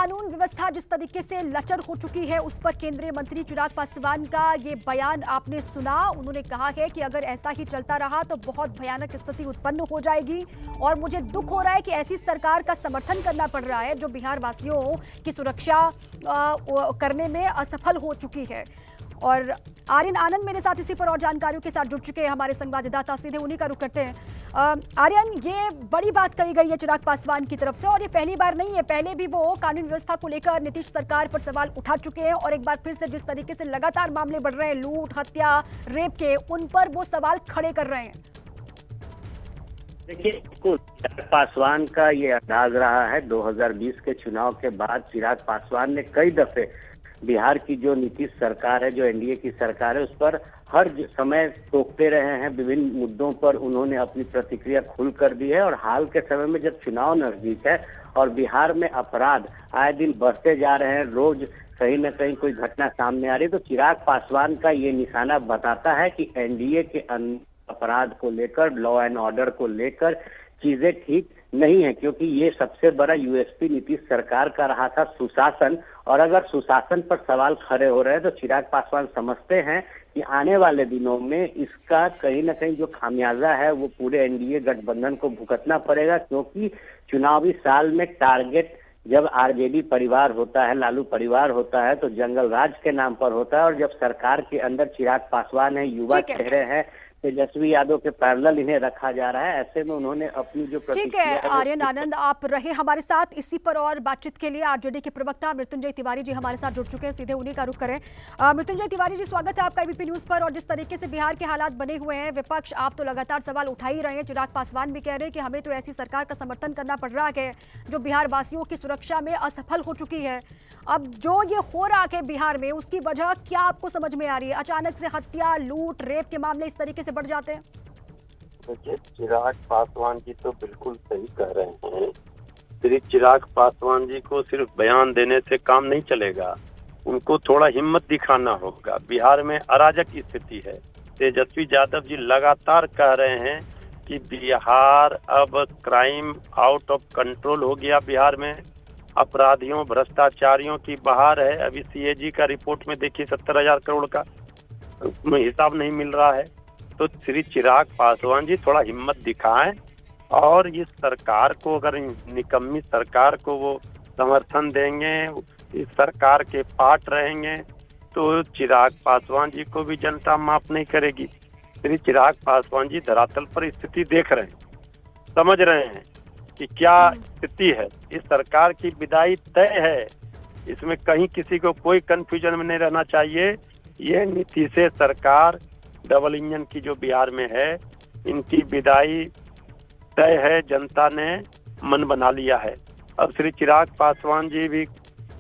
कानून व्यवस्था जिस तरीके से लचर हो चुकी है उस पर केंद्रीय मंत्री चिराग पासवान का ये बयान आपने सुना। उन्होंने कहा है कि अगर ऐसा ही चलता रहा तो बहुत भयानक स्थिति उत्पन्न हो जाएगी और मुझे दुख हो रहा है कि ऐसी सरकार का समर्थन करना पड़ रहा है जो बिहार वासियों की सुरक्षा करने में असफल हो चुकी है। और आर्यन आनंद मेरे साथ इसी पर और जानकारियों के साथ जुड़ चुके हैं हमारे संवाददाता, सीधे उन्हीं का रुख करते हैं। आर्यन, ये बड़ी बात कही गई है चिराग पासवान की तरफ से और ये पहली बार नहीं है, पहले भी वो कानून व्यवस्था को लेकर नीतीश सरकार पर सवाल उठा चुके हैं और एक बार फिर से जिस तरीके से लगातार मामले बढ़ रहे हैं लूट, हत्या, रेप के, उन पर वो सवाल खड़े कर रहे हैं। देखिए, चिराग पासवान का ये अंदाज रहा है 2020 के चुनाव के बाद चिराग पासवान ने कई दफे बिहार की जो नीतीश सरकार है, जो एनडीए की सरकार है, उस पर हर समय टोकते रहे हैं। विभिन्न मुद्दों पर उन्होंने अपनी प्रतिक्रिया खुल कर दी है और हाल के समय में जब चुनाव नजदीक है और बिहार में अपराध आए दिन बढ़ते जा रहे हैं, रोज कहीं न कहीं कोई घटना सामने आ रही है, तो चिराग पासवान का ये निशाना बताता है कि एनडीए के अपराध को लेकर, लॉ एंड ऑर्डर को लेकर चीजें ठीक नहीं है, क्योंकि ये सबसे बड़ा यूएसपी नीतीश सरकार का रहा था, सुशासन। और अगर सुशासन पर सवाल खड़े हो रहे हैं तो चिराग पासवान समझते हैं कि आने वाले दिनों में इसका कहीं ना कहीं जो खामियाजा है वो पूरे एनडीए गठबंधन को भुगतना पड़ेगा, क्योंकि चुनावी साल में टारगेट जब आरजेडी परिवार होता है, लालू परिवार होता है, तो जंगल राज के नाम पर होता है। और जब सरकार के अंदर चिराग पासवान है, युवा चेहरे हैं, तेजस्वी यादव के पैरेलल इन्हें रखा जा रहा है, ऐसे में उन्होंने अपनी जो ठीक है आर्यन आनंद, आप रहे हमारे साथ इसी पर और बातचीत के लिए। आरजेडी के प्रवक्ता मृत्युंजय तिवारी जी हमारे साथ जुड़ चुके हैं, सीधे उन्हीं का रुख करें। मृत्युंजय तिवारी जी, स्वागत है आपका एबीपी न्यूज पर। और जिस तरीके से बिहार के हालात बने हुए हैं, विपक्ष आप तो लगातार सवाल उठा ही रहे हैं, चिराग पासवान भी कह रहे हैं कि हमें तो ऐसी सरकार का समर्थन करना पड़ रहा है जो बिहार वासियों की सुरक्षा में असफल हो चुकी है। अब जो ये हो रहा है बिहार में, उसकी वजह क्या आपको समझ में आ रही है? अचानक से हत्या, लूट, रेप के मामले इस तरीके से बढ़ जाते हैं। देखिए, चिराग पासवान जी तो बिल्कुल सही कह रहे हैं। सिर्फ चिराग पासवान जी को सिर्फ बयान देने से काम नहीं चलेगा, उनको थोड़ा हिम्मत दिखाना होगा। बिहार में अराजक स्थिति है। तेजस्वी यादव जी लगातार कह रहे हैं कि बिहार अब क्राइम आउट ऑफ कंट्रोल हो गया। बिहार में अपराधियों, भ्रष्टाचारियों की बहार है। अभी सीएजी का रिपोर्ट में देखिए 70,000 करोड़ का हिसाब नहीं मिल रहा है। तो श्री चिराग पासवान जी थोड़ा हिम्मत दिखाएं और इस सरकार को, अगर निकम्मी सरकार को वो समर्थन देंगे, इस सरकार के पार्ट रहेंगे, तो चिराग पासवान जी को भी जनता माफ नहीं करेगी। श्री चिराग पासवान जी धरातल पर स्थिति देख रहे हैं, समझ रहे हैं कि क्या स्थिति है। इस सरकार की विदाई तय है, इसमें कहीं किसी को कोई कंफ्यूजन में नहीं रहना चाहिए। ये नीतीश सरकार डबल इंजन की जो बिहार में है, इनकी विदाई तय है, जनता ने मन बना लिया है। अब श्री चिराग पासवान जी भी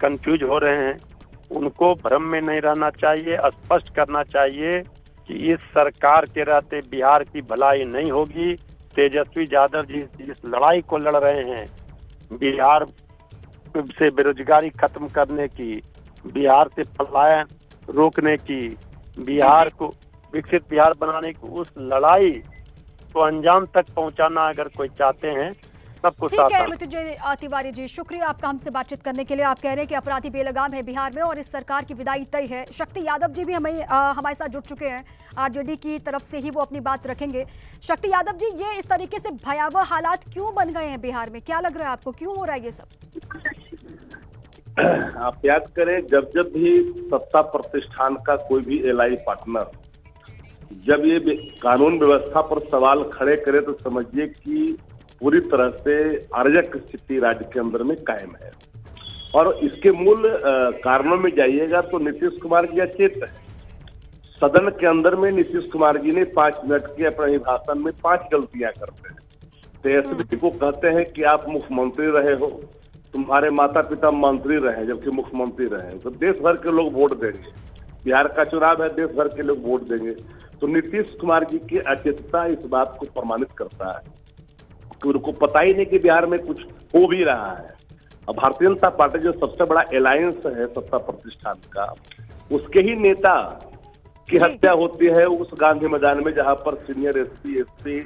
कंफ्यूज हो रहे हैं, उनको भ्रम में नहीं रहना चाहिए, स्पष्ट करना चाहिए कि इस सरकार के रहते बिहार की भलाई नहीं होगी। तेजस्वी यादव जी जिस लड़ाई को लड़ रहे हैं, बिहार से बेरोजगारी खत्म करने की, बिहार से पलायन रोकने की, बिहार को विकसित बिहार बनाने की, उस लड़ाई को अंजाम तक पहुंचाना अगर कोई चाहते हैं, सबको साथ। ठीक है मृत्युंजय तिवारी जी, शुक्रिया आपका हमसे बातचीत करने के लिए। आप कह रहे हैं कि अपराधी बेलगाम है बिहार में और इस सरकार की विदाई तय है। शक्ति यादव जी भी हमारे साथ जुड़ चुके हैं, आरजेडी की तरफ से ही वो अपनी बात रखेंगे। शक्ति यादव जी, ये इस तरीके से भयावह हालात क्यों बन गए हैं बिहार में? क्या लग रहा है आपको, क्यों हो रहा है ये सब? आप याद करें, जब जब भी सत्ता प्रतिष्ठान का कोई भी एलआई पार्टनर जब ये कानून व्यवस्था पर सवाल खड़े करे, तो समझिए कि पूरी तरह से अराजक स्थिति राज्य के अंदर में कायम है। और इसके मूल कारणों में जाइएगा तो नीतीश कुमार जी अचेत है। सदन के अंदर में नीतीश कुमार जी ने 5 मिनट के अपने भाषण में 5 गलतियां करते हैं। तेजस्वी को कहते हैं कि आप मुख्यमंत्री रहे हो, तुम्हारे माता पिता मंत्री रहे जबकि मुख्यमंत्री रहे, तो देश भर के लोग वोट देंगे। बिहार का चुनाव है, देश भर के लोग वोट देंगे। तो नीतीश कुमार जी की अचेतता इस बात को प्रमाणित करता है कि उनको पता ही नहीं कि बिहार में कुछ हो भी रहा है। अब भारतीय जनता पार्टी जो सबसे बड़ा अलायंस है सत्ता प्रतिष्ठान का, उसके ही नेता की हत्या होती है उस गांधी मैदान में, जहां पर senior SP, SP,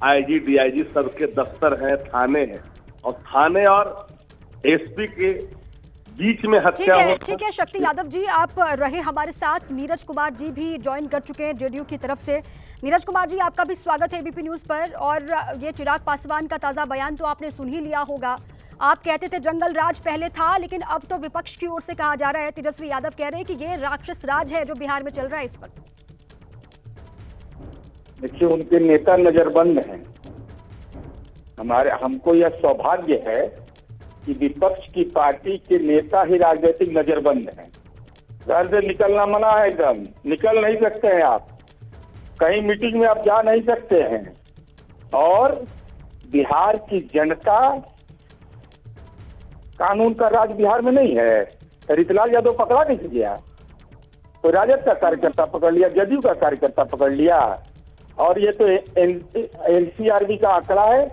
IG, DIG सबके दफ्तर हैं, थाने हैं। और थाने और एसपी के बीच में हत्या हो। ठीक है शक्ति यादव जी, आप रहे हमारे साथ। नीरज कुमार जी भी ज्वाइन कर चुके हैं जेडीयू की तरफ से। नीरज कुमार जी, आपका भी स्वागत है एबीपी न्यूज पर। और ये चिराग पासवान का ताजा बयान तो आपने सुन ही लिया होगा। आप कहते थे जंगल राज पहले था, लेकिन अब तो विपक्ष की ओर से कहा जा रहा है, तेजस्वी यादव कह रहे हैं कि ये राक्षस राज है जो बिहार में चल रहा है इस वक्त। देखिए, उनके नेता नजरबंद हैं। हमको यह सौभाग्य है कि विपक्ष की पार्टी के नेता ही राजनीतिक नजरबंद हैं। घर से निकलना मना है, एकदम निकल नहीं सकते हैं आप, कहीं मीटिंग में आप जा नहीं सकते हैं। और बिहार की जनता, कानून का राज बिहार में नहीं है। रितलाल यादव पकड़ा नहीं गया, तो राजद का कार्यकर्ता पकड़ लिया, जदयू का कार्यकर्ता पकड़ लिया। और ये तो एनसीआरबी का आंकड़ा है,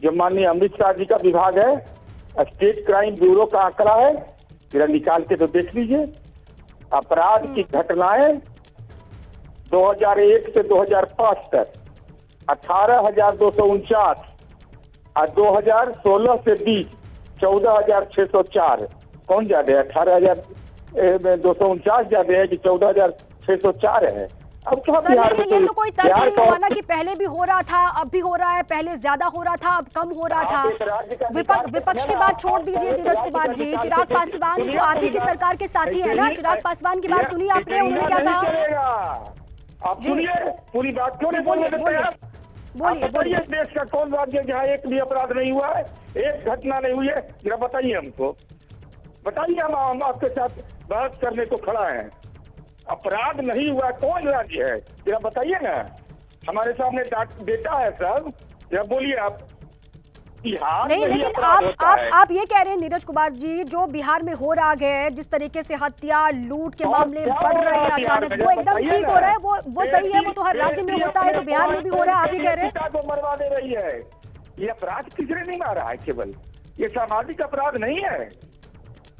जो माननीय अमित शाह जी का विभाग है, स्टेट क्राइम ब्यूरो का आंकड़ा है, जरा निकाल के तो देख लीजिए। अपराध की घटनाएं 2001 से 2005 तक 18,249 और 2016 से 20 14,604। कौन ज्यादा है? 18,249 ज्यादा है कि 14,604 है? अब क्या सर, बिहार में लेकिन ये तो कोई तर्क नहीं हुआ ना कि पहले भी हो रहा था, अब भी हो रहा है, पहले ज्यादा हो रहा था, अब कम हो रहा था। विपक्ष की बात छोड़ दीजिए नीरज कुमार जी। चिराग पासवान तो आप ही की सरकार के साथी है ना। चिराग पासवान की बात सुनी आपने, उन्होंने क्या कहा? आप सुनिए, पूरी बात क्यों नहीं बोलने देते हैं? बोलिए। देश का कौन राज्य है जहाँ एक भी अपराध नहीं हुआ है, एक घटना नहीं हुई है? जरा बताइए हमको, बताइए। हम आपके साथ बहस करने को खड़ा है। अपराध नहीं हुआ कौन राज्य है? जरा बताइए ना, हमारे सामने डेटा है सब, जरा बोलिए आप। बिहार नहीं, में लेकिन आप ये कह रहे हैं नीरज कुमार जी, जो बिहार में हो रहा है, जिस तरीके से हत्या लूट के मामले बढ़ रहे हैं अचानक, वो एकदम ठीक हो रहा है, वो सही है, वो तो हर राज्य में होता है, तो बिहार में भी हो रहा है, आप ही कह रहे हैं। को मरवा दे रही है। ये अपराध किसने नहीं मारा है? केवल ये सामाजिक अपराध नहीं है,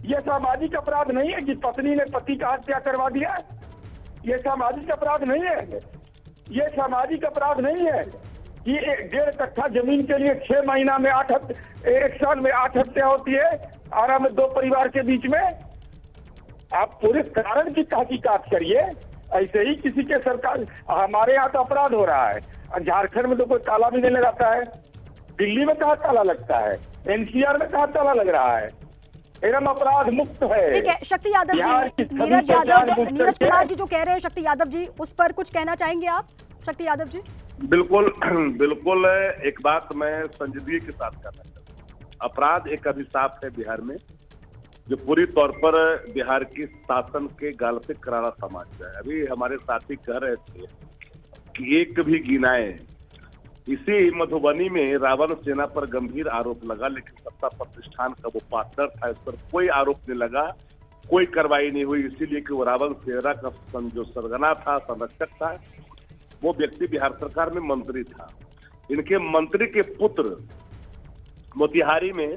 ये सामाजिक अपराध नहीं है कि पत्नी ने पति का हत्या करवा दिया। ये सामाजिक अपराध नहीं है, ये सामाजिक अपराध नहीं है कि 1.5 कट्ठा जमीन के लिए 6 महीना में 1 साल में 8 हत्या होती है आराम में 2 परिवार के बीच में। आप पूरे कारण की तहकीकात करिए। ऐसे ही किसी के सरकार, हमारे यहाँ तो अपराध हो रहा है, झारखंड में तो कोई ताला भी नहीं लगाता है, दिल्ली में कहाँ ताला लगता है, एनसीआर में कहाँ ताला लग रहा है, एकदम अपराध मुक्त है। ठीक है शक्ति यादव जी, नीरज कुमार जी जो कह रहे हैं, शक्ति यादव जी उस पर कुछ कहना चाहेंगे आप? शक्ति यादव जी। बिल्कुल बिल्कुल, एक बात मैं संजीदगी के साथ कहना चाहता हूँ। अपराध एक अभिशाप है बिहार में, जो पूरी तौर पर बिहार की शासन के गाल पे करारा समाज है। अभी हमारे साथी कह रहे थे कि एक भी गिनाए। इसी मधुबनी में रावण सेना पर गंभीर आरोप लगा, लेकिन सत्ता प्रतिष्ठान का वो पार्टनर था, इस पर कोई आरोप नहीं लगा, कोई कार्रवाई नहीं हुई, इसीलिए कि वो रावण सेना का जो सरगना था, संरक्षक था, वो व्यक्ति बिहार सरकार में मंत्री था। इनके मंत्री के पुत्र मोतिहारी में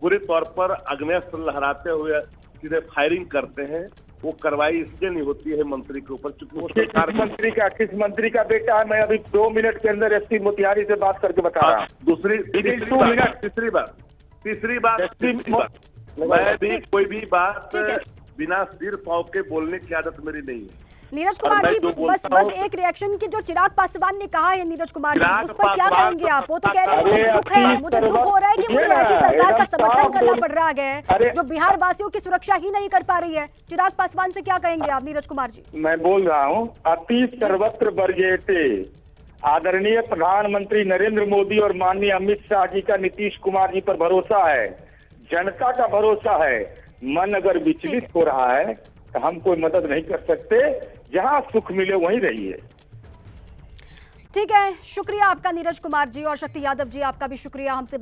पूरे तौर पर अग्नेस्त्र लहराते हुए सीधे फायरिंग करते हैं। वो कार्रवाई इसलिए नहीं होती है मंत्री के ऊपर, चूंकि वो सरकार मंत्री का, किस मंत्री का बेटा है? मैं अभी 2 मिनट के अंदर एसपी मोतिहारी से बात करके बता रहा हूँ। तीसरी बात, मैं भी कोई भी बात बिना सिर पाँव के बोलने की आदत मेरी नहीं है। नीरज कुमार जी, बस एक रिएक्शन की, जो चिराग पासवान ने कहा है नीरज कुमार जी, उस पर क्या कहेंगे आप? वो तो कह रहे हैं मुझे दुख है, मुझे दुख हो रहा है कि मुझे ऐसी सरकार का समर्थन करना पड़ रहा है जो बिहार वासियों की सुरक्षा ही नहीं कर पा रही है। चिराग पासवान से क्या कहेंगे आप नीरज कुमार जी? मैं बोल रहा हूँ, अति सर्वत्र वर्जयते। आदरणीय प्रधानमंत्री नरेंद्र मोदी और माननीय अमित शाह जी का नीतीश कुमार जी पर भरोसा है, जनता का भरोसा है। मन अगर विचलित हो रहा है तो हम कोई मदद नहीं कर सकते। जहां सुख मिले वहीं रहिए। ठीक है, शुक्रिया आपका नीरज कुमार जी, और शक्ति यादव जी आपका भी शुक्रिया हमसे